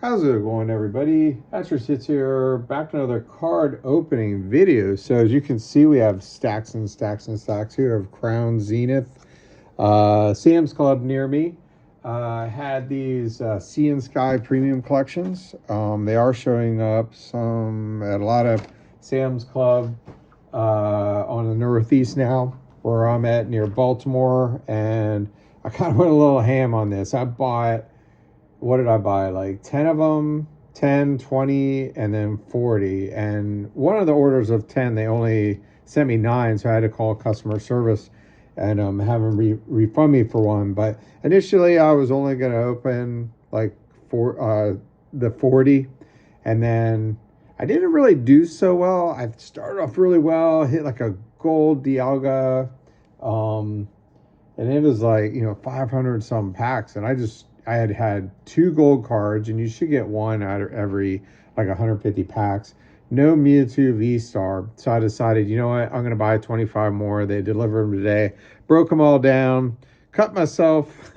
How's it going, everybody? Asher Sits here, back to another card opening video. So as you can see, we have stacks and stacks and stacks here of Crown Zenith. Sam's Club near me had these Sea and Sky premium collections. They are showing up some at a lot of Sam's Club on the Northeast now, where I'm at near Baltimore, and I kind of went a little ham on this. I bought, what did I buy? Like 10 of them, 10, 20, and then 40. And one of the orders of 10, they only sent me 9, so I had to call customer service and have them refund me for one. But initially, I was only going to open like the 40, and then I didn't really do so well. I started off really well, hit like a gold Dialga, and it was like 500 some packs, and I had 2 gold cards, and you should get one out of every like 150 packs. No Mewtwo V-Star. So I decided, you know what, I'm going to buy 25 more. They delivered them today. Broke them all down. Cut myself.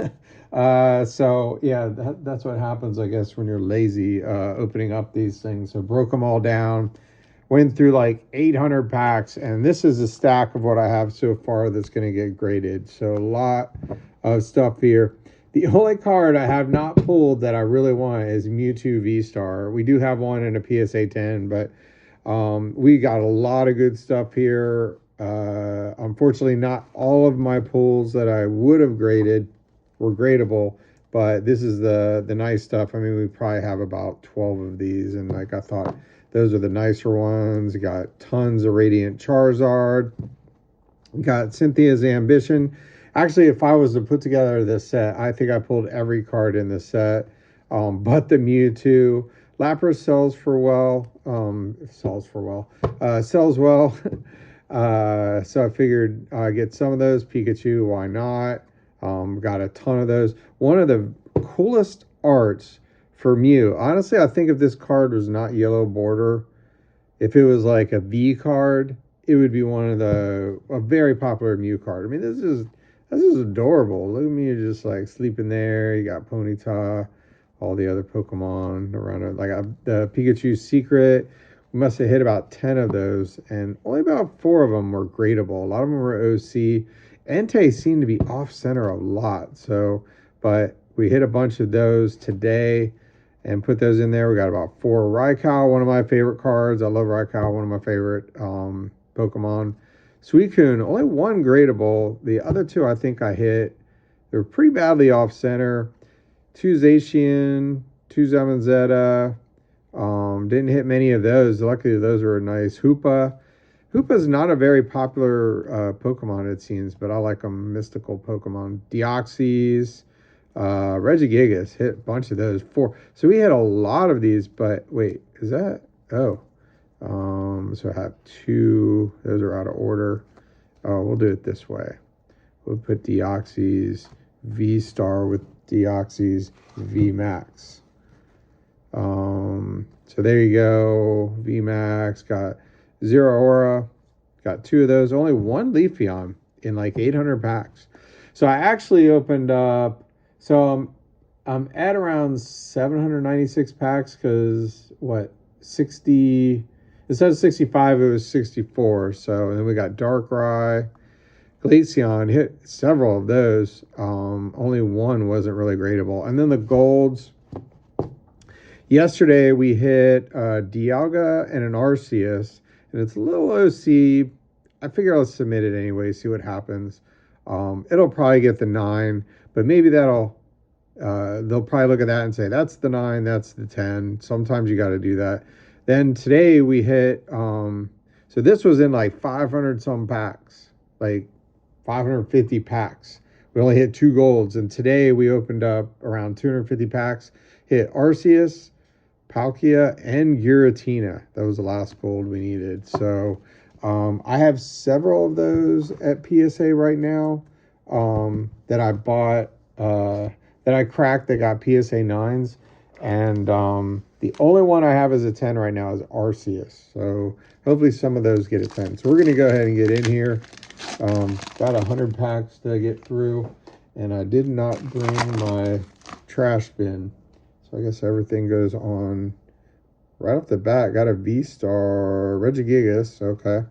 So, yeah, that's what happens, I guess, when you're lazy opening up these things. So broke them all down. Went through like 800 packs. And this is a stack of what I have so far that's going to get graded. So a lot of stuff here. The only card I have not pulled that I really want is Mewtwo V-Star. We do have one in a PSA 10, but we got a lot of good stuff here. Unfortunately, not all of my pulls that I would have graded were gradable, but this is the nice stuff. I mean, we probably have about 12 of these, and like I thought, those are the nicer ones. You got tons of Radiant Charizard. Got Cynthia's Ambition. Actually, if I was to put together this set, I think I pulled every card in the set, but the Mewtwo. Lapras sells well. So I figured I'd get some of those. Pikachu, why not? Got a ton of those. One of the coolest arts for Mew. Honestly, I think if this card was not yellow border, if it was like a V card, it would be a very popular Mew card. I mean, this is adorable. Look at me just like sleeping there. You got Ponyta, all the other Pokemon around it. Like the Pikachu Secret, we must have hit about 10 of those, and only about 4 of them were gradable. A lot of them were OC. Entei seemed to be off center a lot. So, but we hit a bunch of those today and put those in there. We got about 4. Raikou, one of my favorite cards. I love Raikou, one of my favorite Pokemon. Suicune, only 1 gradable. The other 2 I think I hit. They were pretty badly off center. 2 Zacian, 2 Zamazenta. Didn't hit many of those. Luckily, those were nice. Hoopa. Hoopa's not a very popular Pokemon, it seems, but I like them. Mystical Pokemon. Deoxys. Regigigas, hit a bunch of those. 4. So we had a lot of these, but wait, is that? Oh. So I have 2. Those are out of order. Oh, we'll do it this way. We'll put Deoxys V-Star with Deoxys V-Max. So there you go. V-Max, got 0 Aura. Got 2 of those. Only 1 Leafeon in like 800 packs. So I actually opened up. So I'm at around 796 packs because, 60... It says 65, it was 64. So, and then we got Darkrai, Glaceon, hit several of those. Only 1 wasn't really gradable. And then the golds. Yesterday we hit Dialga and an Arceus, and it's a little OC. I figure I'll submit it anyway, see what happens. It'll probably get the 9, but maybe they'll probably look at that and say, that's the 9, that's the 10. Sometimes you got to do that. Then today we hit, so this was in like 500 some packs, like 550 packs. We only hit 2 golds. And today we opened up around 250 packs, hit Arceus, Palkia, and Giratina. That was the last gold we needed. So I have several of those at PSA right now that I bought, that I cracked that got PSA 9s. And the only one I have as a 10 right now is Arceus. So hopefully some of those get a 10. So we're going to go ahead and get in here. Got 100 packs to get through. And I did not bring my trash bin. So So I guess everything goes on right off the bat. Got a V-Star, Regigigas, okay.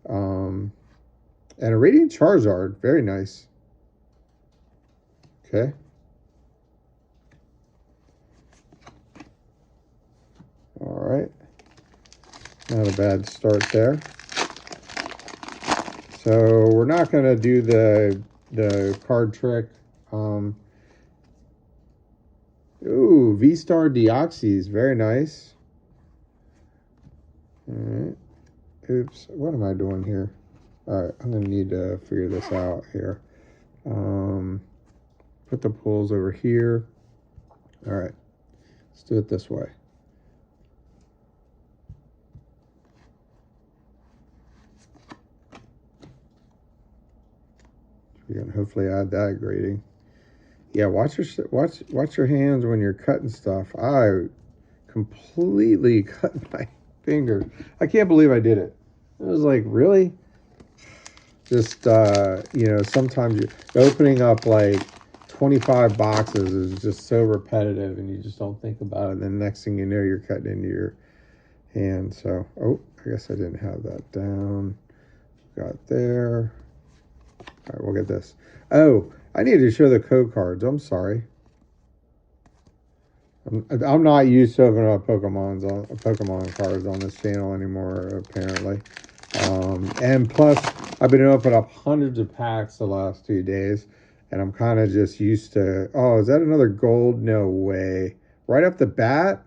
And a Radiant Charizard, very nice. Okay. All right. Not a bad start there. So we're not going to do the card trick. Ooh, V-Star Deoxys, very nice. All right. Oops, what am I doing here? All right, I'm going to need to figure this out here. Put the pulls over here. All right, let's do it this way. We can hopefully add that grading. Yeah, watch your hands when you're cutting stuff. I completely cut my fingers. I can't believe I did it. It was like, really? Just you know, sometimes opening up like 25 boxes is just so repetitive, and you just don't think about it. And then next thing you know, you're cutting into your hand. So, oh, I guess I didn't have that down. Got there. All right, we'll get this. Oh, I need to show the code cards. I'm sorry. I'm not used to opening up Pokemon cards on this channel anymore, apparently. And plus, I've been opening up hundreds of packs the last 2 days, and I'm kind of just used to. Oh, is that another gold? No way! Right off the bat,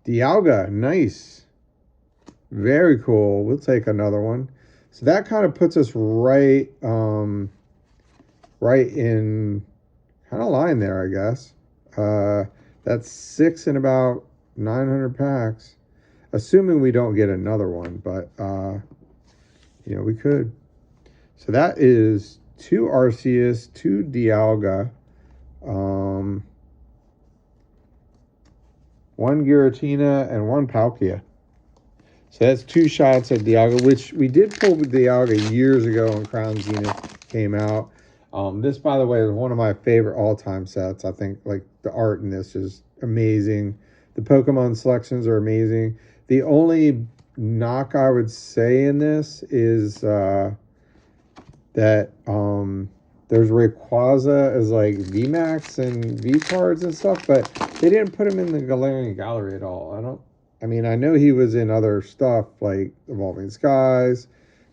Dialga, nice, very cool. We'll take another one. So that kind of puts us right in kind of line there, I guess. That's 6 in about 900 packs, assuming we don't get another one, but you know, we could. So that is 2 Arceus, 2 Dialga, 1 Giratina, and 1 Palkia. So that's 2 shots at Dialga, which we did pull with Dialga years ago when Crown Zenith came out. This, by the way, is one of my favorite all-time sets. I think, like, the art in this is amazing. The Pokemon selections are amazing. The only knock I would say in this is that there's Rayquaza as, like, VMAX and V-cards and stuff, but they didn't put him in the Galarian Gallery at all. I mean, I know he was in other stuff, like Evolving Skies,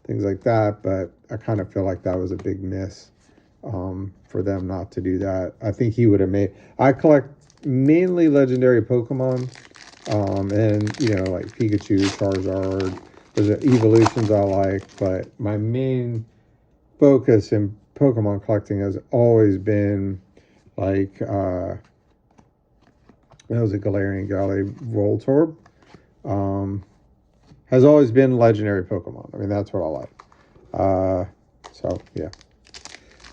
things like that, but I kind of feel like that was a big miss. For them not to do that. I think he would have made. I collect mainly legendary Pokemon, and you know, like Pikachu, Charizard. There's evolutions I like, but my main focus in Pokemon collecting has always been like that was a Galarian Gallery Voltorb. Has always been legendary Pokemon. I mean, that's what I like. So yeah.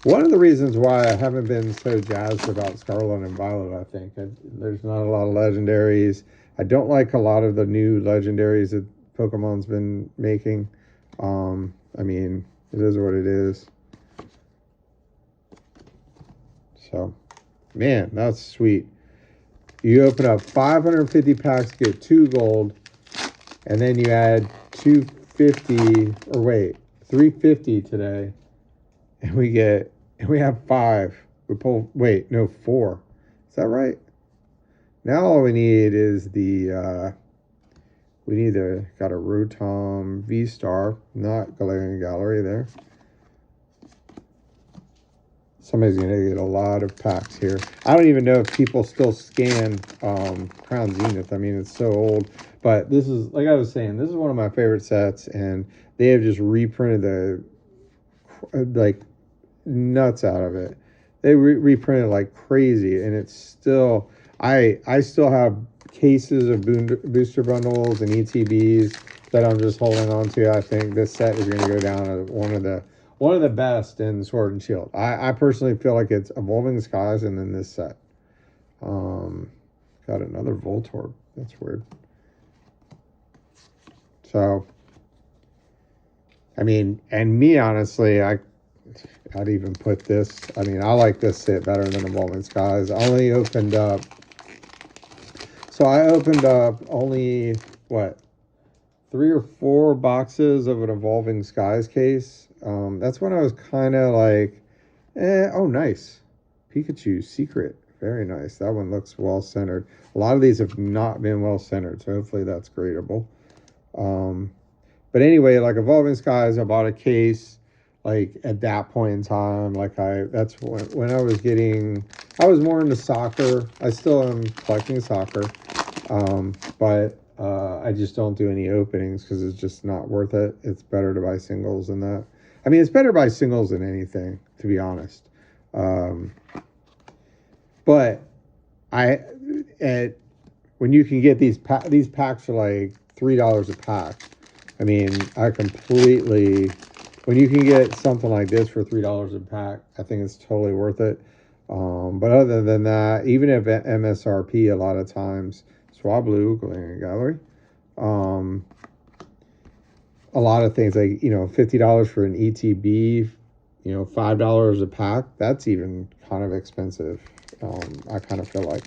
One of the reasons why I haven't been so jazzed about Scarlet and Violet, I think, there's not a lot of legendaries. I don't like a lot of the new legendaries that Pokemon's been making. I mean, it is what it is. So, man, that's sweet. You open up 550 packs, get 2 gold, and then you add 250, or wait, 350 today, and we have 5. We pull, wait, no, 4. Is that right? Now all we need is got a Rotom V-Star, not Galarian Gallery there. Somebody's going to get a lot of packs here. I don't even know if people still scan Crown Zenith. I mean, it's so old. But this is, like I was saying, this is one of my favorite sets. And they have just reprinted the, like, nuts out of it. They reprinted like crazy. And it's still, I still have cases of booster bundles and ETBs that I'm just holding on to. I think this set is going to go down as one of the best in Sword and Shield. I personally feel like it's Evolving Skies and then this set. Got another Voltorb. That's weird. So, I mean, and me, honestly, I'd even put this. I mean, I like this set better than Evolving Skies. I only opened up So I opened up only, what, 3 or 4 boxes of an Evolving Skies case. That's when I was kind of like, oh, nice. Pikachu Secret. Very nice. That one looks well centered. A lot of these have not been well centered, so hopefully that's gradable. But anyway, like Evolving Skies, I bought a case like at that point in time. That's when I was more into soccer. I still am collecting soccer. But I just don't do any openings because it's just not worth it. It's better to buy singles than that. I mean, it's better to buy singles than anything, to be honest. But when you can get these packs are like $3 a pack. I mean, when you can get something like this for $3 a pack, I think it's totally worth it. But other than that, even if MSRP, a lot of times, Swablu, Galarian Gallery, a lot of things like, $50 for an ETB, $5 a pack, that's even kind of expensive. I kind of feel like.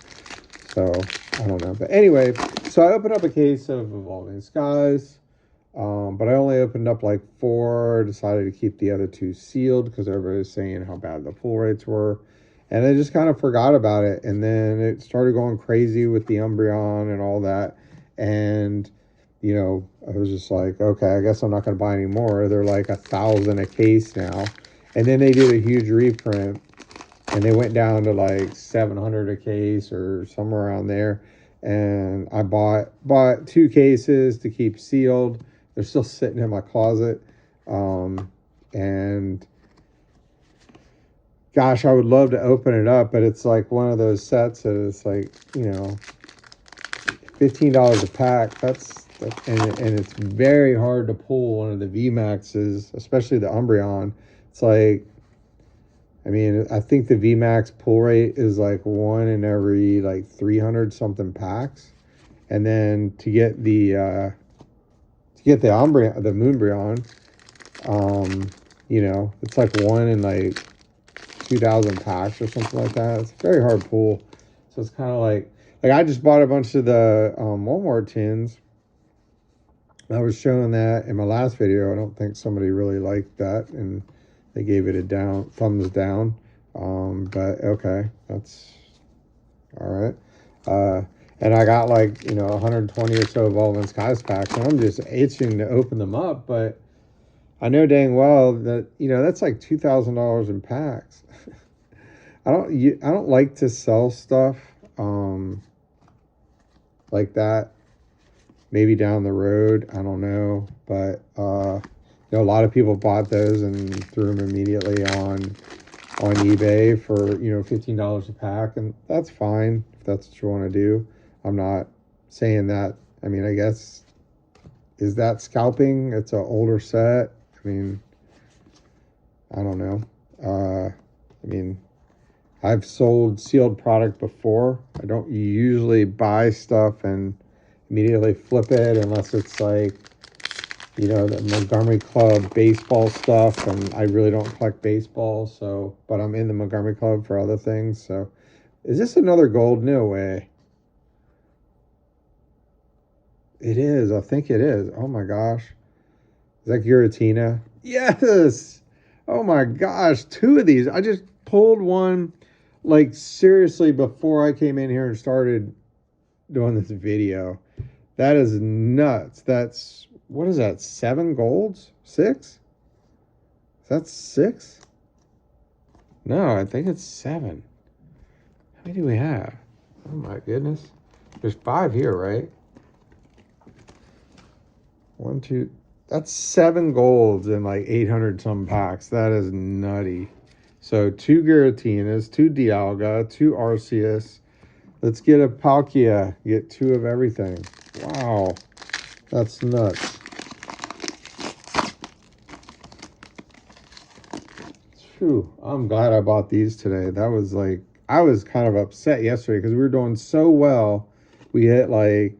So, I don't know. But anyway, so I opened up a case of Evolving Skies. But I only opened up like 4, decided to keep the other 2 sealed because everybody was saying how bad the pull rates were. And I just kind of forgot about it. And then it started going crazy with the Umbreon and all that. And, I was just like, okay, I guess I'm not going to buy any more. They're like 1,000 a case now. And then they did a huge reprint. And they went down to like 700 a case or somewhere around there. And I bought 2 cases to keep sealed. They're still sitting in my closet. And gosh, I would love to open it up, but it's like one of those sets that it's like, $15 a pack. And it's very hard to pull one of the VMAXs, especially the Umbreon. It's like, I mean, I think the VMAX pull rate is like 1 in every like 300 something packs. And then to get the Umbreon, the Moonbreon, it's like 1 in like 2,000 packs or something like that. It's a very hard pull. So it's kind of like I just bought a bunch of the Walmart tins. I was showing that in my last video. I don't think somebody really liked that, and they gave it a thumbs down. But okay, that's all right. And I got like, 120 or so Evolving Skies packs, and I'm just itching to open them up. But I know dang well that, that's like $2,000 in packs. I don't like to sell stuff like that. Maybe down the road, I don't know. But a lot of people bought those and threw them immediately on eBay for, $15 a pack, and that's fine if that's what you want to do. I'm not saying that. I mean, I guess, is that scalping? It's an older set. I mean, I don't know. I mean, I've sold sealed product before. I don't usually buy stuff and immediately flip it unless it's like, the Montgomery Club baseball stuff, and I really don't collect baseball, so, but I'm in the Montgomery Club for other things. So, is this another gold? No way. It is. I think it is. Oh my gosh. Is that Giratina? Yes. Oh my gosh. 2 of these. I just pulled one, like, seriously, before I came in here and started doing this video. That is nuts. What is that? 7 golds? 6? Is that 6? No, I think it's 7. How many do we have? Oh my goodness. There's 5 here, right? 1, 2. That's 7 golds in like 800 some packs. That is nutty. So 2 Giratinas, 2 Dialga, 2 Arceus. Let's get a Palkia. Get 2 of everything. Wow. That's nuts. Phew, I'm glad I bought these today. That was like, I was kind of upset yesterday because we were doing so well. We hit like,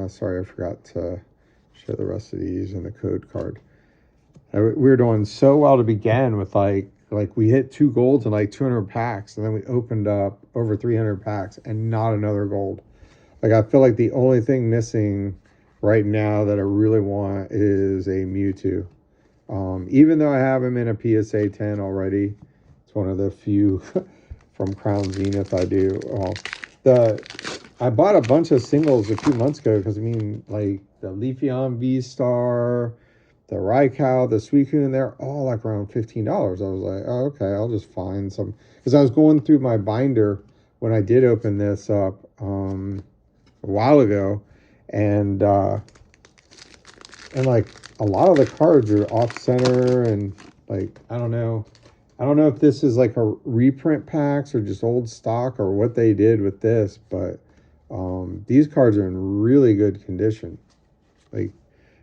sorry, I forgot to show the rest of these in the code card. We were doing so well to begin with, like we hit 2 golds in like 200 packs, and then we opened up over 300 packs and not another gold. Like, I feel like the only thing missing right now that I really want is a Mewtwo. Even though I have him in a PSA 10 already, it's one of the few from Crown Zenith I do. I bought a bunch of singles a few months ago because, I mean, like the Leafeon V-Star, the Raikou, the Suicune, they're all like around $15. I was like, oh, okay, I'll just find some. Because I was going through my binder when I did open this up a while ago, and like a lot of the cards are off center, and like I don't know if this is like a reprint packs or just old stock or what they did with this, but these cards are in really good condition. Like,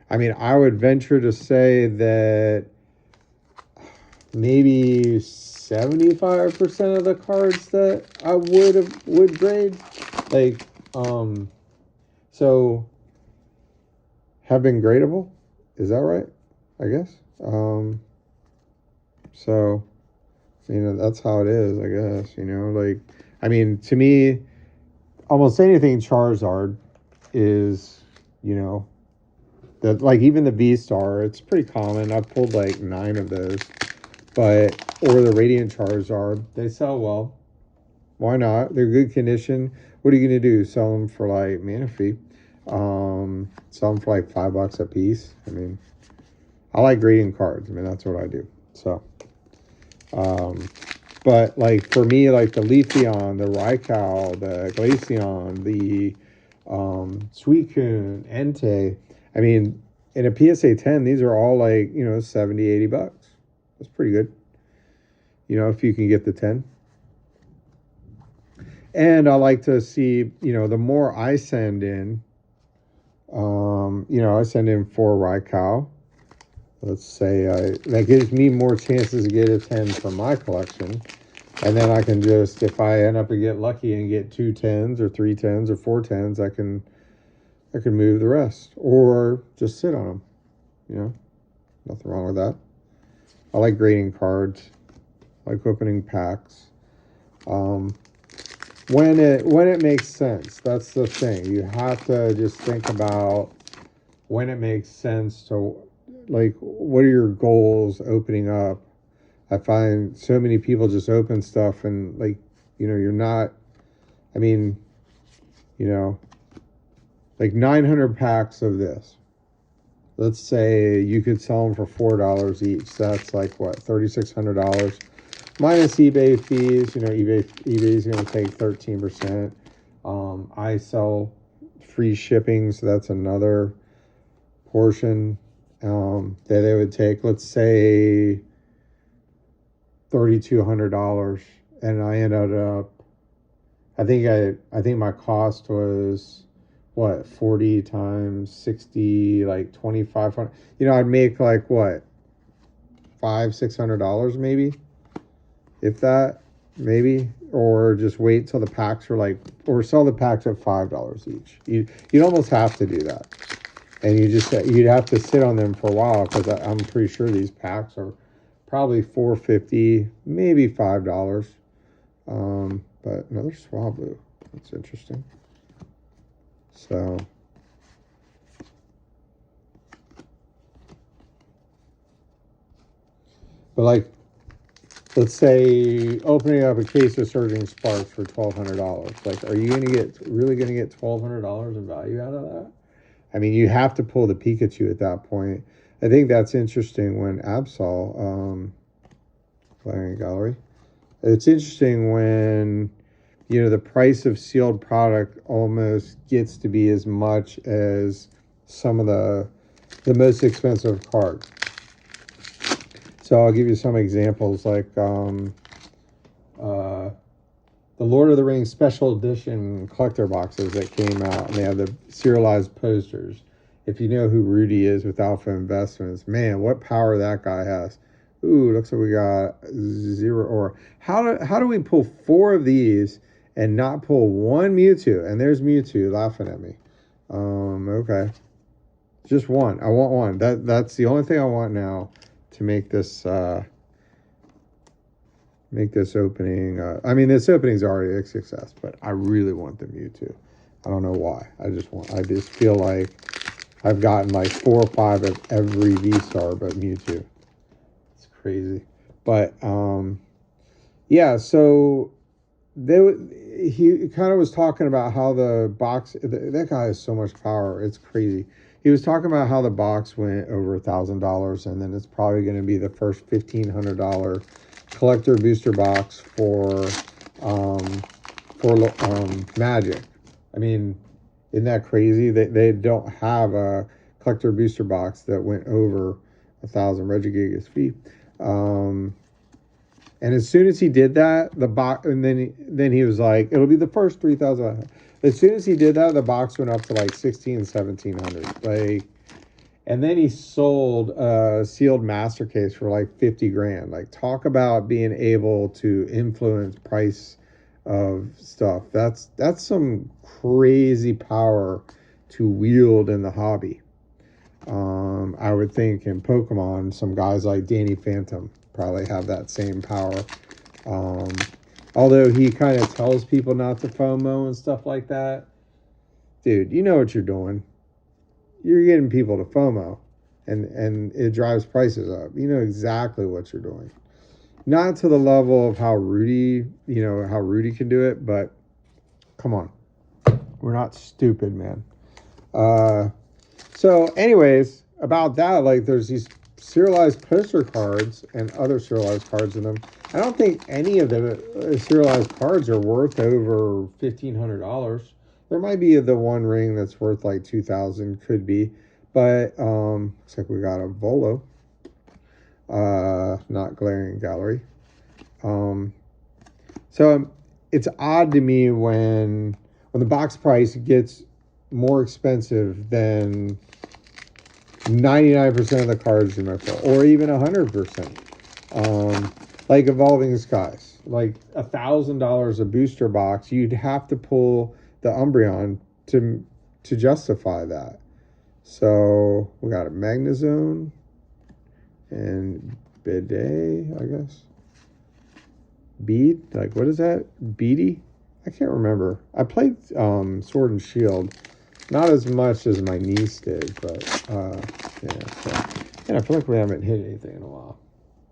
I mean, I would venture to say that maybe 75% of the cards that I would grade, like, so have been gradable. Is that right? I guess. So, you know, that's how it is, I guess, you know, like, I mean, to me, almost anything Charizard is, you know, that, like, even the V-Star, it's pretty common. I've pulled like 9 of those, or the Radiant Charizard, they sell well. Why not? They're good condition. What are you going to do? Sell them for like Manaphy? Sell them for like $5 a piece. I mean, I like grading cards. I mean, that's what I do. So, but like for me, like the Leafeon, the Raikou, the Glaceon, the Suicune, Entei. I mean, in a PSA 10, these are all like, you know, $70, $80. That's pretty good. You know, if you can get the 10. And I like to see, you know, the more I send in, you know, I send in 4 Raikou. Let's say that gives me more chances to get a 10 for my collection. And then I can just, if I end up and get lucky and get 2 10s or 3 10s or 4 10s, I can move the rest or just sit on them. You know, nothing wrong with that. I like grading cards. I like opening packs. When it makes sense, that's the thing. You have to just think about when it makes sense to, like, what are your goals opening up? I find so many people just open stuff and, like, you know, you're not, I mean, you know, like 900 packs of this. Let's say you could sell them for $4 each. That's like what, $3,600 minus eBay fees. You know, eBay's going to take 13%. I sell free shipping, so that's another portion that they would take. Let's say $3,200, and I ended up, I think my cost was what, 40 times 60, like 2,500. You know, I'd make like what, $500-$600 maybe, if that, maybe, or just wait till the packs are like, or sell the packs at $5 each. You'd almost have to do that, and you'd have to sit on them for a while, because I'm pretty sure these packs are probably $4.50, maybe $5. But another Swablu. That's interesting. So, but like, let's say opening up a case of Surging Sparks for $1,200. Like, are you really gonna get $1,200 in value out of that? I mean, you have to pull the Pikachu at that point. I think that's interesting when Absol, playing gallery. It's interesting when, you know, the price of sealed product almost gets to be as much as some of the most expensive cards. So I'll give you some examples, like the Lord of the Rings special edition collector boxes that came out, and they have the serialized posters. If you know who Rudy is with Alpha Investments, man, what power that guy has. Ooh, looks like we got 0 or how do we pull 4 of these and not pull 1 Mewtwo? And there's Mewtwo laughing at me. Okay. Just 1. I want 1. That's the only thing I want now to make this opening. I mean, this opening's already a success, but I really want the Mewtwo. I don't know why. I just feel like I've gotten like 4 or 5 of every V-Star but Mewtwo. It's crazy. But yeah, so he kind of was talking about how the box, that guy has so much power, it's crazy. He was talking about how the box went over $1,000, and then it's probably going to be the first $1,500 collector booster box for Magic. I mean, isn't that crazy? They don't have a collector booster box that went over 1,000 Regigigas fee. And as soon as he did that, the box, and then he was like, it'll be the first 3,000. As soon as he did that, the box went up to like 1,700. Like, and then he sold a sealed master case for like 50 grand. Like, talk about being able to influence price of stuff. That's some crazy power to wield in the hobby. I would think in Pokemon, some guys like Danny Phantom probably have that same power. Although he kind of tells people not to FOMO and stuff like that. Dude, you know what you're doing. You're getting people to FOMO, and it drives prices up. You know exactly what you're doing. Not to the level of how Rudy can do it, but come on. We're not stupid, man. So anyways, about that, like, there's these serialized poster cards and other serialized cards in them. I don't think any of the serialized cards are worth over $1,500. There might be the one ring that's worth like $2,000, could be, but looks like we got a Volo, not Glaring Gallery. So it's odd to me when the box price gets more expensive than 99% of the cards in my pull, or even 100%. Like Evolving Skies, like $1,000 a booster box, you'd have to pull the Umbreon to justify that. So we got a Magnezone and Bidet, I guess. Bead, like, what is that? Beady? I can't remember. I played Sword and Shield. Not as much as my niece did, but yeah. So, and I feel like we haven't hit anything in a while.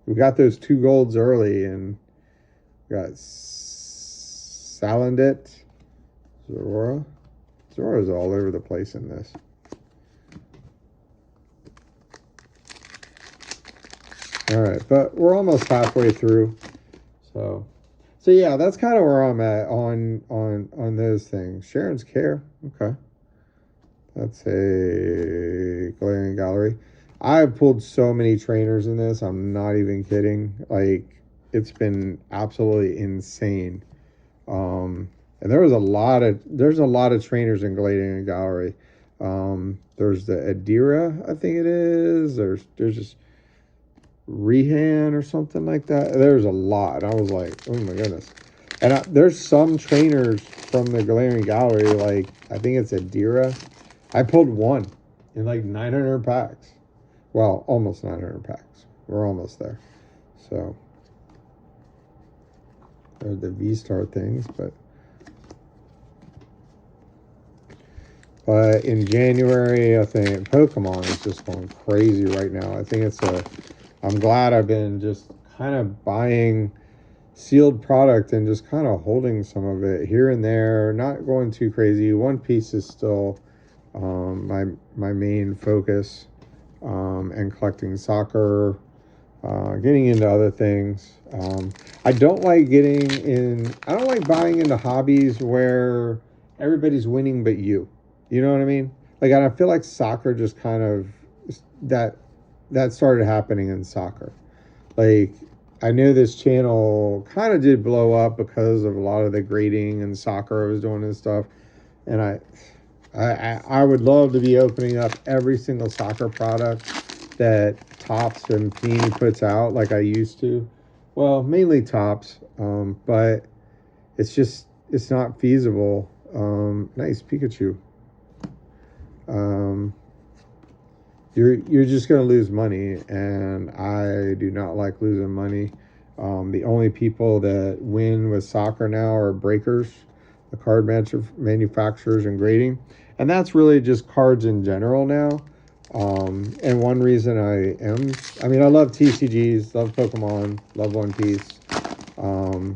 We got those 2 golds early, and we got Salandit, Zorora. Zorora's all over the place in this. All right, but we're almost halfway through, so yeah, that's kind of where I'm at on those things. Sharon's Care, okay. That's a Glaring Gallery. I've pulled so many trainers in this. I'm not even kidding. Like, it's been absolutely insane. And there's a lot of trainers in Glaring Gallery. There's the Adira, I think it is. There's just Rehan or something like that. There's a lot. I was like, oh my goodness. And there's some trainers from the Glaring Gallery, like, I think it's Adira. I pulled one in like 900 packs. Well, almost 900 packs. We're almost there. So, there's the V-Star things, but in January, I think Pokemon is just going crazy right now. I think I'm glad I've been just kind of buying sealed product and just kind of holding some of it here and there, not going too crazy. One Piece is still my main focus, and collecting soccer, getting into other things. I don't like buying into hobbies where everybody's winning but you. You know what I mean? Like, I feel like soccer just kind of, that started happening in soccer. Like, I know this channel kind of did blow up because of a lot of the grading and soccer I was doing and stuff. And I would love to be opening up every single soccer product that Topps and Panini puts out like I used to. Well, mainly Topps, but it's not feasible. Nice Pikachu. You're just going to lose money, and I do not like losing money. The only people that win with soccer now are breakers. the card manufacturers and grading. And that's really just cards in general now. And one reason I mean, I love TCGs, love Pokemon, love One Piece. I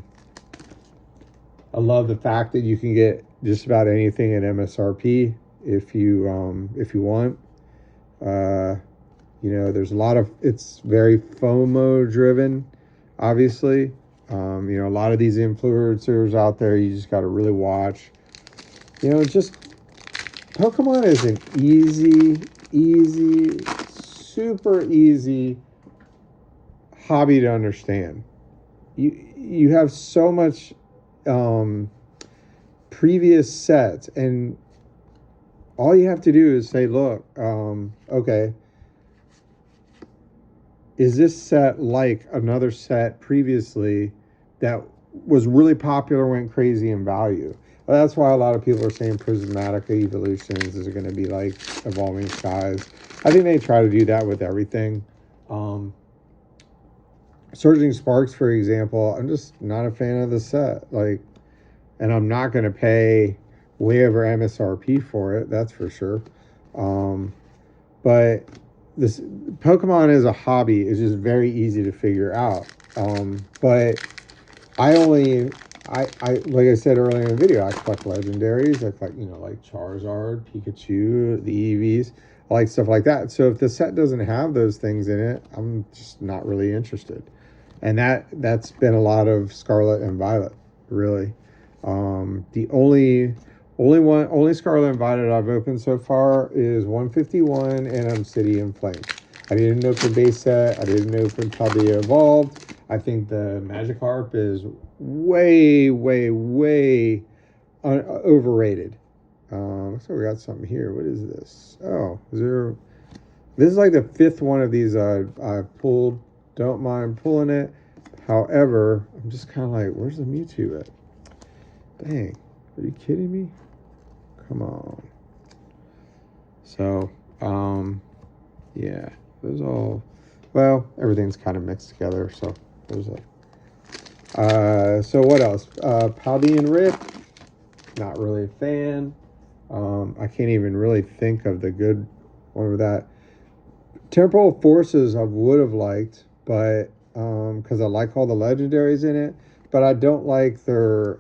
love the fact that you can get just about anything at MSRP if you want. You know, there's a lot of, it's very FOMO driven, obviously. You know, a lot of these influencers out there, you just got to really watch. You know, just Pokemon is an easy, super easy hobby to understand. You have so much previous sets, and all you have to do is say, look, okay, is this set like another set previously that was really popular, went crazy in value? Well, that's why a lot of people are saying Prismatic Evolutions is going to be like Evolving Skies. I think they try to do that with everything. Surging Sparks, for example, I'm just not a fan of the set. Like, and I'm not going to pay way over MSRP for it, that's for sure. But this Pokemon as a hobby is just very easy to figure out. But I like I said earlier in the video, I collect legendaries. I collect, you know, like Charizard, Pikachu, the EVs. I like stuff like that. So if the set doesn't have those things in it, I'm just not really interested. And that's been a lot of Scarlet and Violet, really. The only Scarlet and Violet I've opened so far is 151 and Obsidian Flame. I didn't open base set. I didn't open Paldea Evolved. I think the Magikarp is way overrated. So we got something here. What is this? Oh, this is like the 5th one of these I've pulled. Don't mind pulling it. However, I'm just kind of like, where's the Mewtwo at? Dang, are you kidding me? Come on. So, yeah, those all, well, everything's kind of mixed together. So there's so what else? Paldean Rift, not really a fan. I can't even really think of the good one with that. Temporal Forces I would have liked, but because I like all the legendaries in it, but I don't like their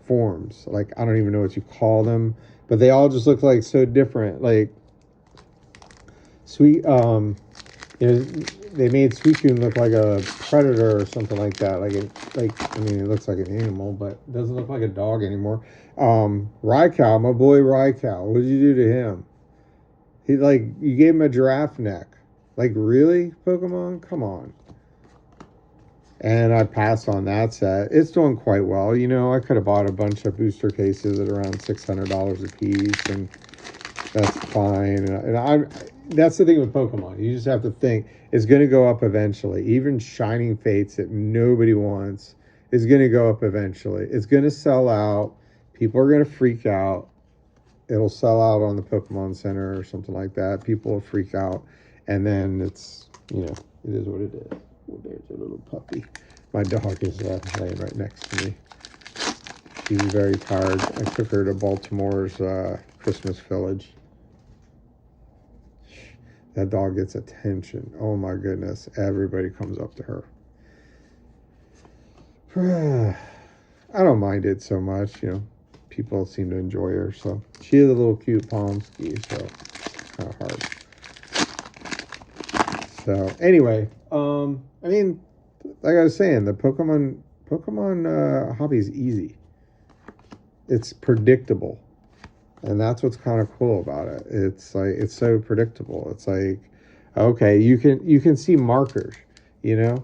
forms. Like, I don't even know what you call them, but they all just look like so different. Like Sweet, you know, they made Suicune look like a predator or something like that. I mean, it looks like an animal, but it doesn't look like a dog anymore. Raikou, my boy Raikou, what did you do to him? He, like, you gave him a giraffe neck. Like, really, Pokemon? Come on. And I passed on that set. It's doing quite well. You know, I could have bought a bunch of booster cases at around $600 a piece, and that's fine. And that's the thing with Pokemon. You just have to think it's going to go up eventually. Even Shining Fates that nobody wants is going to go up eventually. It's going to sell out. People are going to freak out. It'll sell out on the Pokemon Center or something like that. People will freak out. And then it's, you know, it is what it is. Well, there's a little puppy. My dog is laying right next to me. She's very tired. I took her to Baltimore's Christmas Village. That dog gets attention. Oh my goodness. Everybody comes up to her. I don't mind it so much, you know. People seem to enjoy her, so she is a little cute Pomsky, so it's kind of hard. So anyway, I mean, like I was saying, the Pokemon hobby is easy. It's predictable, and that's what's kind of cool about it. It's like, it's so predictable. It's like, okay, you can see markers, you know.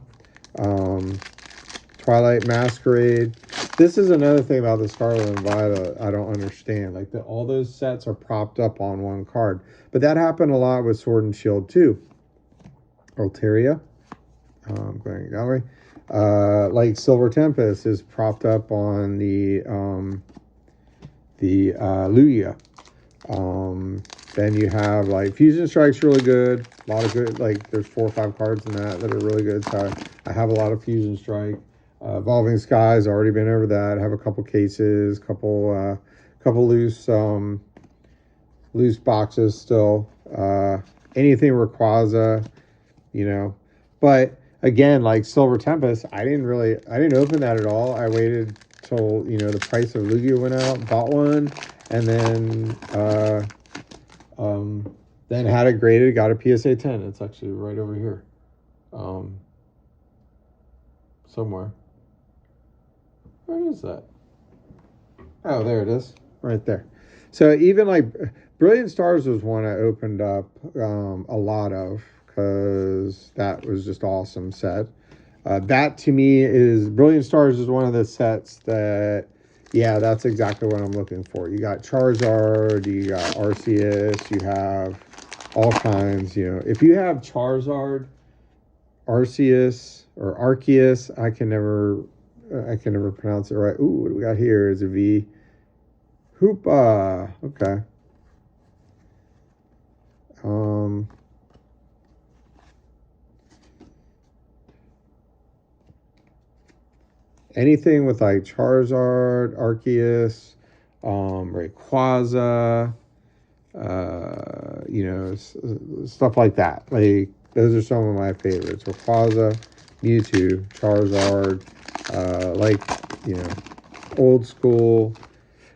Twilight Masquerade. This is another thing about the Scarlet and Violet I don't understand. Like, all those sets are propped up on one card, but that happened a lot with Sword and Shield too. Altaria, going that way. Like Silver Tempest is propped up on the Lugia. Then you have, like, Fusion Strike's really good. A lot of good, like, there's 4 or 5 cards in that are really good. So I have a lot of Fusion Strike. Evolving Skies, already been over that. Have a couple cases, couple loose boxes still. Anything Rayquaza, you know. But again, like Silver Tempest, I didn't open that at all. I waited till, the price of Lugia went out, bought one, and then had it graded, got a PSA 10. It's actually right over here. Somewhere. Where is that? Oh, there it is. Right there. So even like Brilliant Stars was one I opened up a lot of, because that was just awesome set. That to me is Brilliant Stars is one of the sets that, yeah, that's exactly what I'm looking for. You got Charizard, you got Arceus, you have all kinds. If you have Charizard, Arceus, or Arceus, I can never pronounce it right. Ooh, what do we got here? Is a V. Hoopa. Okay. Anything with like Charizard, Arceus, Rayquaza, stuff like that. Like, those are some of my favorites. Rayquaza, Mewtwo, Charizard, old school.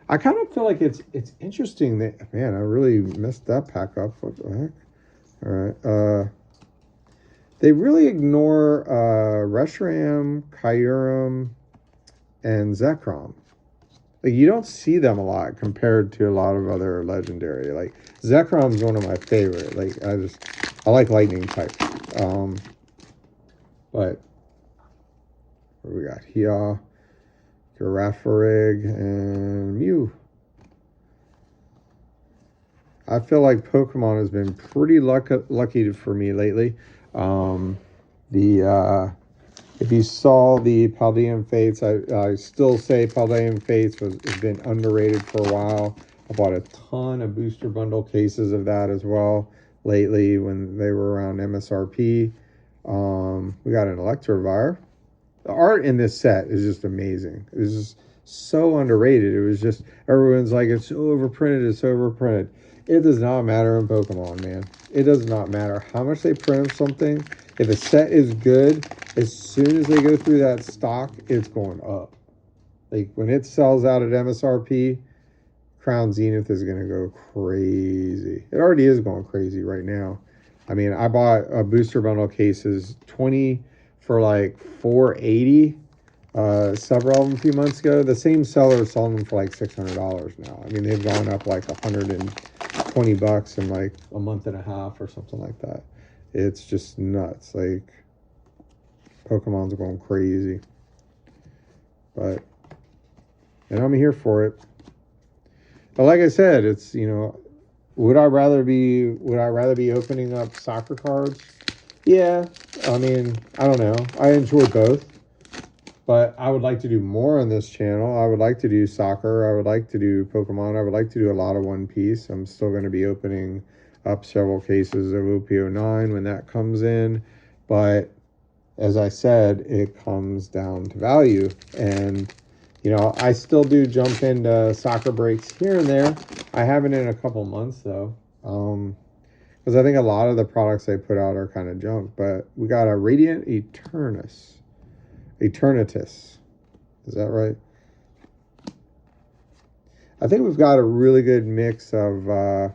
I kind of feel like it's interesting that, man, I really messed that pack up. What the heck? All right. They really ignore Reshiram, Kyurem, and Zekrom. Like, you don't see them a lot compared to a lot of other legendary. Like, Zekrom's one of my favorite. Like, I like lightning type. But what do we got here? Girafarig and Mew. I feel like Pokemon has been pretty lucky for me lately. If you saw the Paldean Fates, I still say Paldean Fates has been underrated for a while. I bought a ton of booster bundle cases of that as well lately when they were around MSRP. We got an Electivire. The art in this set is just amazing. It's just so underrated. It was just, everyone's like, it's so overprinted. It does not matter in Pokemon, man. It does not matter how much they print of something. If a set is good, as soon as they go through that stock, it's going up. Like, when it sells out at MSRP, Crown Zenith is going to go crazy. It already is going crazy right now. I mean, I bought a booster bundle cases, 20 for like $480. Several of them a few months ago. The same seller is selling them for like $600 now. I mean, they've gone up like $120 in like a month and a half or something like that. It's just nuts. Like, Pokemon's going crazy. And I'm here for it. But like I said, it's, would I rather be opening up soccer cards? Yeah. I mean, I don't know. I enjoy both. But I would like to do more on this channel. I would like to do soccer. I would like to do Pokemon. I would like to do a lot of One Piece. I'm still going to be opening up several cases of OP09 when that comes in. But as I said, it comes down to value. And, I still do jump into soccer breaks here and there. I haven't in a couple months, though. Because I think a lot of the products they put out are kind of junk. But we got a Radiant Eternatus. Is that right? I think we've got a really good mix of the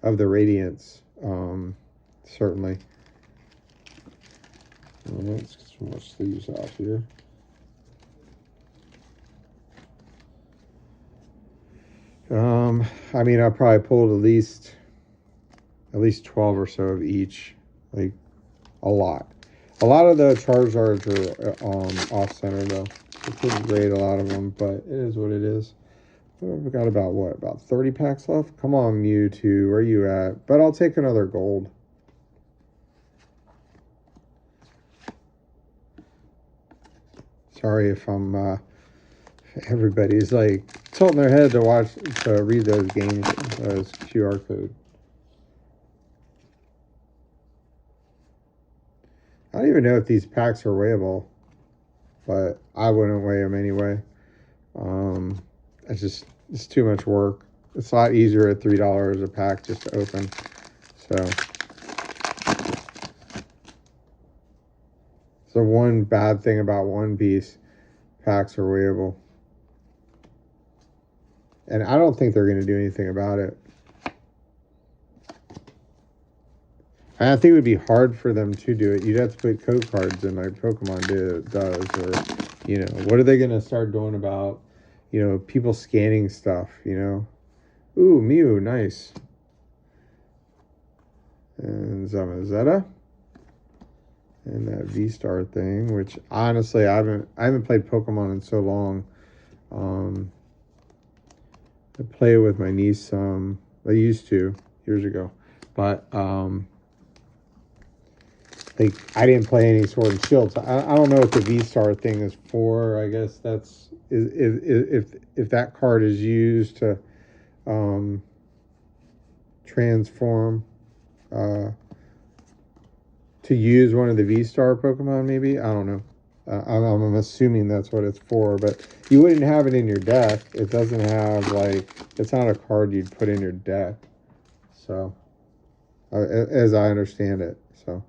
Radiants. Certainly. Let's get some more sleeves off here. I mean, I probably pulled at least 12 or so of each. Like, a lot. A lot of the Charizards are off-center, though. I couldn't grade a lot of them, but it is what it is. We've got about 30 packs left? Come on, Mewtwo, where are you at? But I'll take another gold. Sorry if everybody's like tilting their head to read those QR code. I don't even know if these packs are weighable. but I wouldn't weigh them anyway. It's too much work. It's a lot easier at $3 a pack just to open. So one bad thing about One Piece, packs are weighable. And I don't think they're going to do anything about it. I think it would be hard for them to do it. You'd have to put code cards in like Pokemon does. Or, what are they going to start doing about, people scanning stuff, Ooh, Mew, nice. And Zamazenta. And that V-Star thing, which honestly I haven't played Pokemon in so long. I play with my niece some. I used to years ago, but like I didn't play any Sword and Shield. So I don't know what the V-Star thing is for. I guess that's if that card is used to transform to use one of the V-Star Pokemon, maybe. I don't know. I'm assuming that's what it's for, but you wouldn't have it in your deck. It doesn't have it's not a card you'd put in your deck. So, as I understand it. So,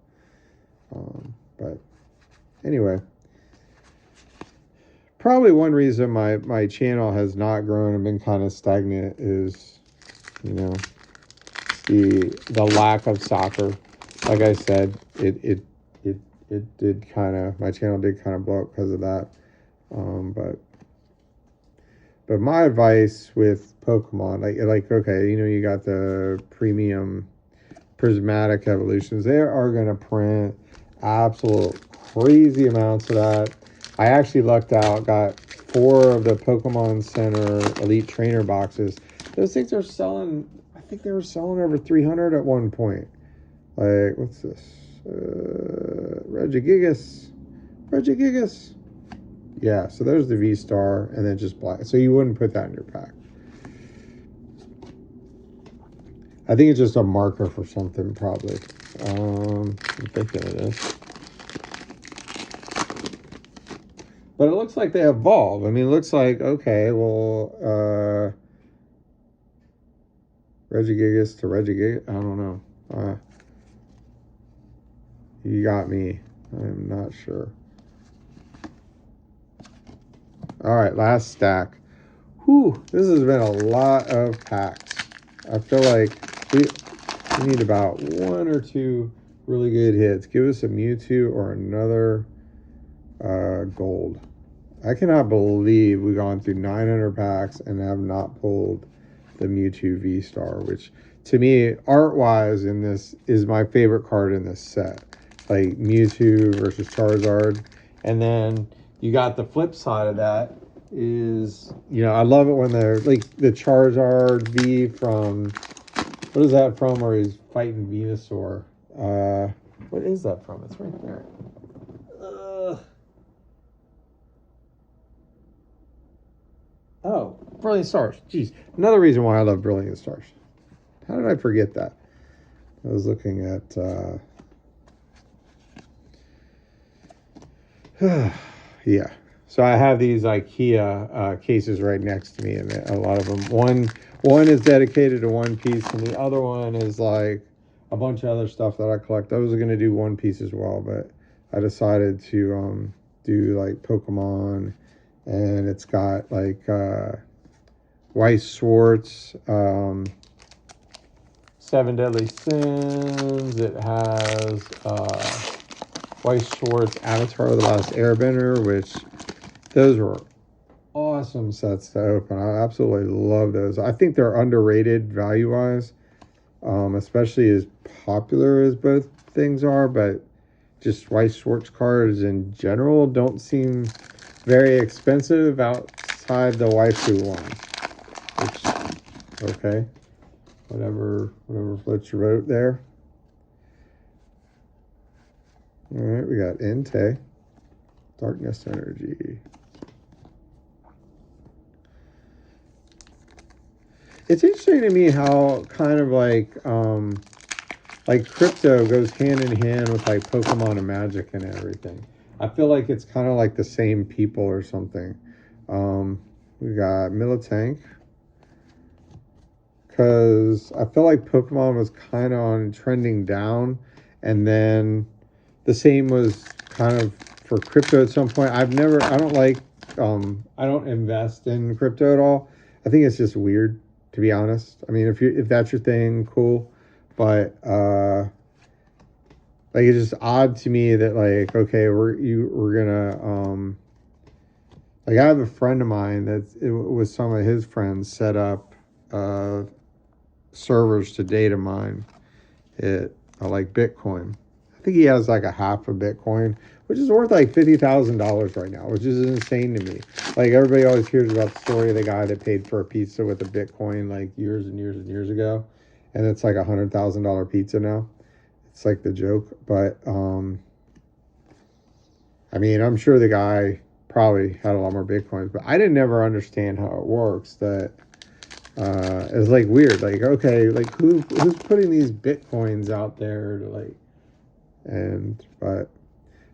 but anyway, probably one reason my channel has not grown and been kind of stagnant is, the lack of soccer. Like I said, it did kind of, my channel did kind of blow up because of that. But my advice with Pokemon, okay, you got the premium prismatic evolutions. They are going to print absolute crazy amounts of that. I actually lucked out, got 4 of the Pokemon Center Elite Trainer boxes. Those things are selling, I think they were selling over 300 at one point. What's this? Regigigas. Yeah, so there's the V-Star, and then just black. So you wouldn't put that in your pack. I think it's just a marker for something, probably. I'm thinking of this. But it looks like they evolve. I mean, it looks like, okay, well, Regigigas to Regigigas. I don't know. You got me. I'm not sure. All right, last stack. Whew, this has been a lot of packs. I feel like we need about 1 or 2 really good hits. Give us a Mewtwo or another gold. I cannot believe we've gone through 900 packs and have not pulled the Mewtwo V-Star, which to me, art-wise, in this is my favorite card in this set. Like Mewtwo versus Charizard. And then you got the flip side of that is, I love it when they're like the Charizard V from, what is that from, where he's fighting Venusaur? What is that from? It's right there. Oh, Brilliant Stars. Jeez. Another reason why I love Brilliant Stars. How did I forget that? I was looking at yeah. So I have these IKEA cases right next to me, and a lot of them. One is dedicated to One Piece, and the other one is like a bunch of other stuff that I collect. I was going to do One Piece as well, but I decided to do like Pokemon, and it's got like Weiss Schwartz, 7 Deadly Sins. It has Weiss Schwartz, Avatar of the Last Airbender, which those were awesome sets to open. I absolutely love those. I think they're underrated value-wise, especially as popular as both things are, but just Weiss Schwartz cards in general don't seem very expensive outside the waifu one. Which, okay, whatever floats your boat there. All right, we got Entei, Darkness Energy. It's interesting to me how kind of like crypto goes hand in hand with like Pokemon and Magic and everything. I feel like it's kind of like the same people or something. We got Militank. Because I feel like Pokemon was kind of on trending down. And then the same was kind of for crypto at some point. I don't like, I don't invest in crypto at all. I think it's just weird, to be honest. I mean, if that's your thing, cool. But, like, it's just odd to me that, like, okay, we're gonna, like, I have a friend of mine that it was some of his friends set up, servers to data mine it, like Bitcoin. I think he has like a half a Bitcoin, which is worth like $50,000 right now, which is insane to me. Like, everybody always hears about the story of the guy that paid for a pizza with a Bitcoin like years and years and years ago, and it's like $100,000 pizza now. It's like the joke, but I mean, I'm sure the guy probably had a lot more Bitcoins, but I didn't never understand how it works. That it's like weird. Like, okay, like who's putting these Bitcoins out there to like, and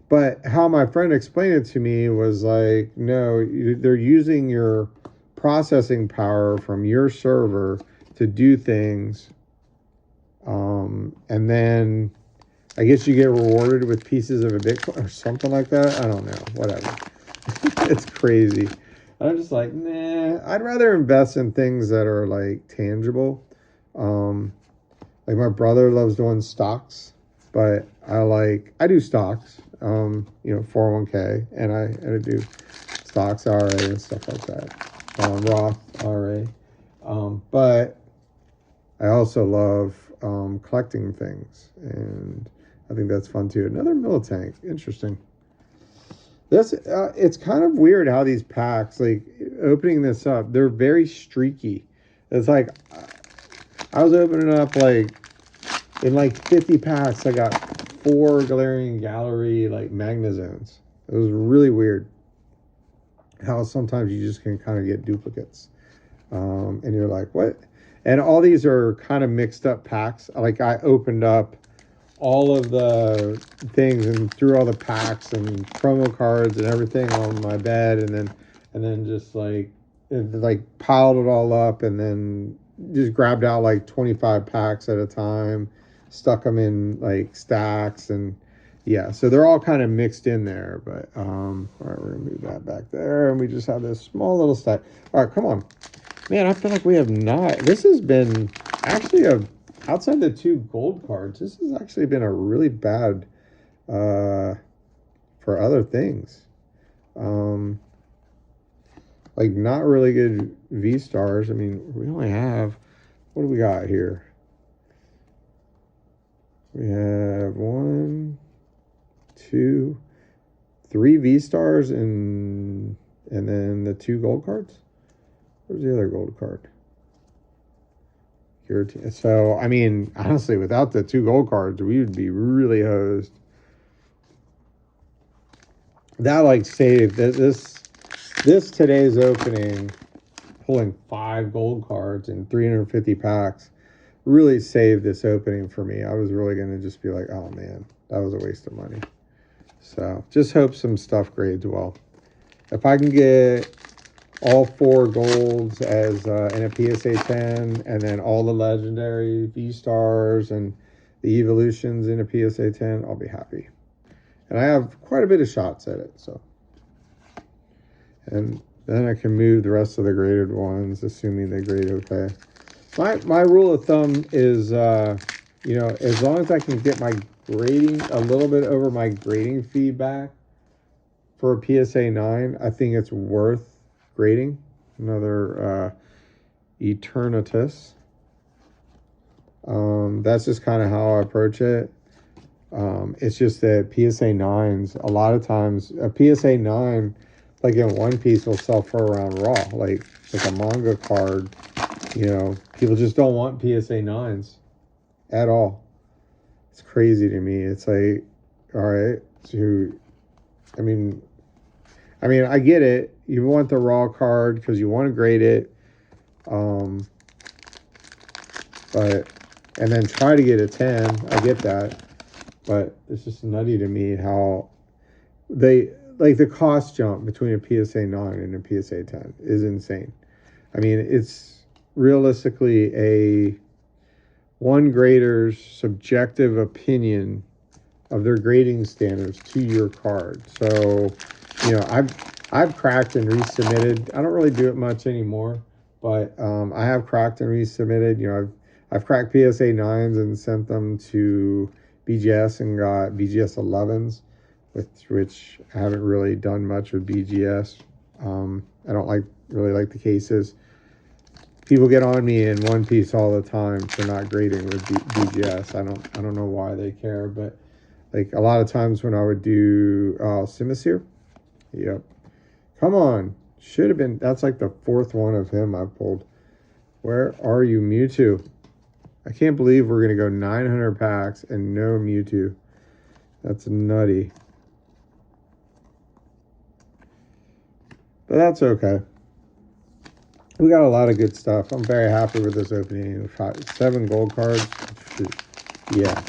but how my friend explained it to me was like, no, they're using your processing power from your server to do things, and then I guess you get rewarded with pieces of a Bitcoin or something like that. I don't know, whatever. It's crazy. I'm just like, nah, I'd rather invest in things that are like tangible. Like, my brother loves doing stocks, but I do stocks, 401k, and I do stocks, IRA, and stuff like that. Roth IRA. But I also love collecting things, and I think that's fun too. Another Militank, interesting. This it's kind of weird how these packs, like, opening this up, they're very streaky. It's like I was opening up like in like 50 packs, I got 4 Galarian Gallery like Magnazones. It was really weird how sometimes you just can kind of get duplicates, and you're like, what? And all these are kind of mixed up packs. Like, I opened up all of the things and threw all the packs and promo cards and everything on my bed, and then just like piled it all up, and then just grabbed out like 25 packs at a time, stuck them in like stacks, and yeah, so they're all kind of mixed in there. But all right, we're gonna move that back there, and we just have this small little stack. All right, come on, man. I feel like we have not. This has been actually outside the 2 gold cards, this has actually been a really bad for other things. Like, not really good V stars. I mean, we only have, what do we got here? We have 1, 2, 3 V stars, and then the 2 gold cards. Where's the other gold card? So, I mean, honestly, without the 2 gold cards, we would be really hosed. That, like, saved this today's opening, pulling 5 gold cards and 350 packs, really saved this opening for me. I was really going to just be like, oh man, that was a waste of money. So just hope some stuff grades well. If I can get all 4 golds as in a PSA 10, and then all the legendary V stars and the evolutions in a PSA 10, I'll be happy. And I have quite a bit of shots at it, so. And then I can move the rest of the graded ones, assuming they grade okay. My rule of thumb is, as long as I can get my grading a little bit over my grading feedback for a PSA 9, I think it's worth grading. Another Eternatus. That's just kind of how I approach it. It's just that PSA 9s, a lot of times, a PSA 9, like in One Piece, will sell for around raw. Like a manga card, people just don't want PSA 9s at all. It's crazy to me. It's like, all right, so, I mean, I get it. You want the raw card because you want to grade it. But, and then try to get a 10. I get that. But it's just nutty to me how they like the cost jump between a PSA 9 and a PSA 10 is insane. I mean, it's realistically a one grader's subjective opinion of their grading standards to your card. So, you know, I've cracked and resubmitted. I don't really do it much anymore, but I have cracked and resubmitted. You know, I've cracked PSA 9s and sent them to BGS and got BGS 11s, with which I haven't really done much with BGS. I don't really like the cases. People get on me in One Piece all the time for not grading with BGS. I don't know why they care, but like a lot of times when I would do Simisear, yep. Come on. Should have been, that's like the fourth one of him I pulled. Where are you, Mewtwo? I can't believe we're going to go 900 packs and no Mewtwo. That's nutty. But that's okay. We got a lot of good stuff. I'm very happy with this opening. 7 gold cards. Yeah.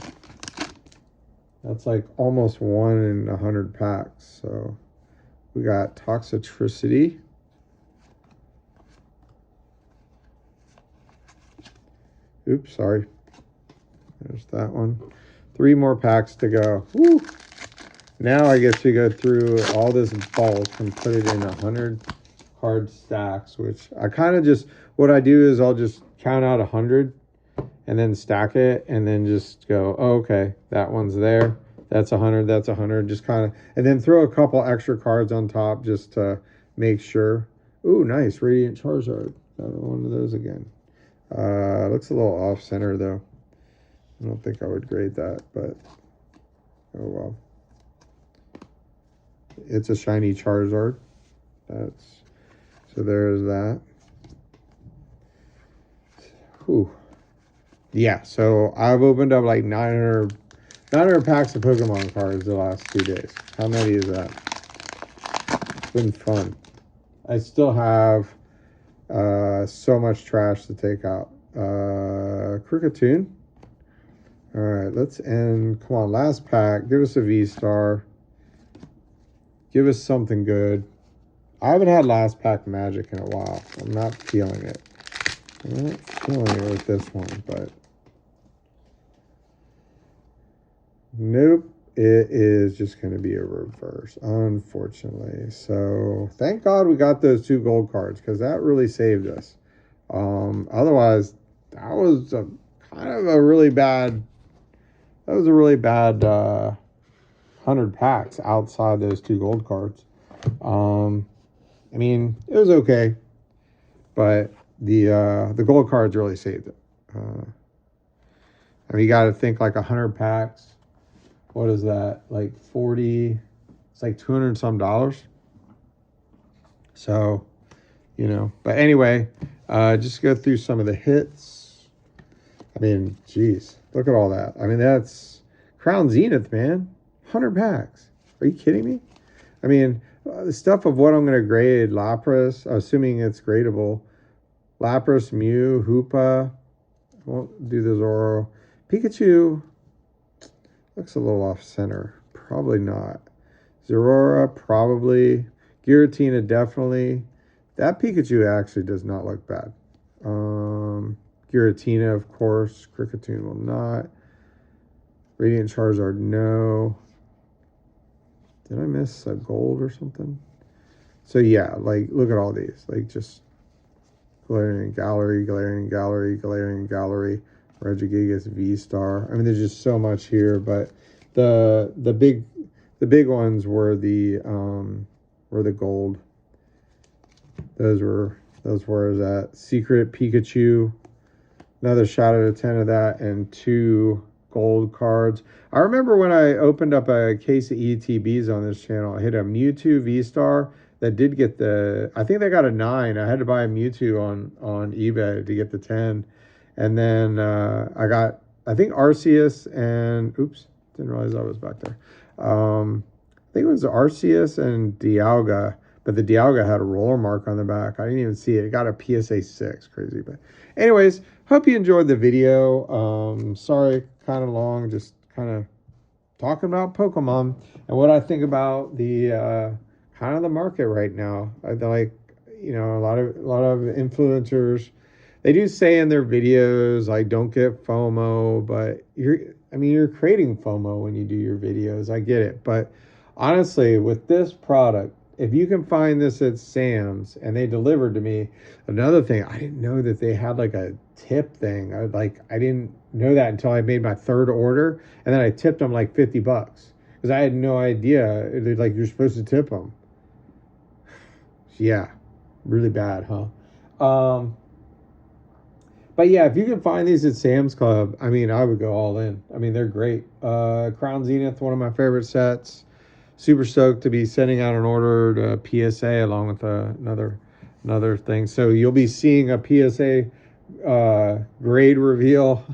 That's like almost 1 in 100 packs. So we got Toxicity. Oops, sorry. There's that one. 3 more packs to go. Woo! Now I get to go through all this bulk and put it in 100 card stacks, which I kind of just, what I do is I'll just count out 100 and then stack it and then just go, oh, okay, that one's there. That's 100, that's 100, just kind of, and then throw a couple extra cards on top just to make sure. Ooh, nice, Radiant Charizard. Got one of those again. Looks a little off center though. I don't think I would grade that, but oh well. It's a shiny Charizard. So there's that. Whew. Yeah, so I've opened up like 900 packs of Pokemon cards the last 2 days. How many is that? It's been fun. I still have so much trash to take out. Cricketune. All right, let's end. Come on, last pack. Give us a V-Star. Give us something good. I haven't had last pack magic in a while. I'm not feeling it. I'm not feeling it with this one, but nope. It is just going to be a reverse, unfortunately. So thank God we got those 2 gold cards because that really saved us. Otherwise, that was kind of a really bad. That was a really bad 100 packs outside those 2 gold cards. I mean, it was okay, but the gold cards really saved it. I mean, you got to think like 100 packs. What is that? Like 40? It's like $200 and some. So, you know. But anyway, just go through some of the hits. I mean, geez, look at all that. I mean, that's Crown Zenith, man. 100 packs. Are you kidding me? I mean, the stuff of what I'm going to grade, Lapras, assuming it's gradable. Lapras, Mew, Hoopa. I won't do the Zoro. Pikachu looks a little off center. Probably not. Zorora, probably. Giratina, definitely. That Pikachu actually does not look bad. Giratina, of course. Cricketune will not. Radiant Charizard, no. Did I miss a gold or something? So yeah, like look at all these. Like just Galarian Gallery, Galarian Gallery, Galarian Gallery, Regigigas, V-Star. I mean, there's just so much here, but the big ones were the gold. Those were that Secret Pikachu. Another shot out of 10 of that, and 2 gold cards. I remember when I opened up a case of ETBs on this channel, I hit a Mewtwo V-Star that did get the, I think they got a 9. I had to buy a Mewtwo on eBay to get the 10. And then I got, I think Arceus and, oops, didn't realize I was back there. I think it was Arceus and Dialga, but the Dialga had a roller mark on the back. I didn't even see it. It got a PSA 6, crazy. But anyways, hope you enjoyed the video. Sorry, kind of long, just kind of talking about Pokemon and what I think about the kind of the market right now. I like, you know, a lot of influencers, they do say in their videos like don't get FOMO, but you're creating FOMO when you do your videos. I get it, but honestly, with this product, if you can find this at Sam's and they delivered to me, another thing, I didn't know that they had like a tip thing. I didn't know that until I made my third order, and then I tipped them like $50 because I had no idea. They're like, you're supposed to tip them. Yeah, really bad, huh? But yeah, if you can find these at Sam's Club, I mean, I would go all in. I mean, they're great. Crown Zenith, one of my favorite sets. Super stoked to be sending out an order to PSA along with another thing. So you'll be seeing a PSA grade reveal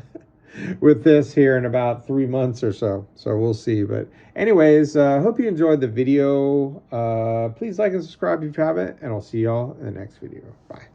with this here in about 3 months or so. So we'll see. But anyways, hope you enjoyed the video. Please like and subscribe if you haven't, and I'll see y'all in the next video. Bye.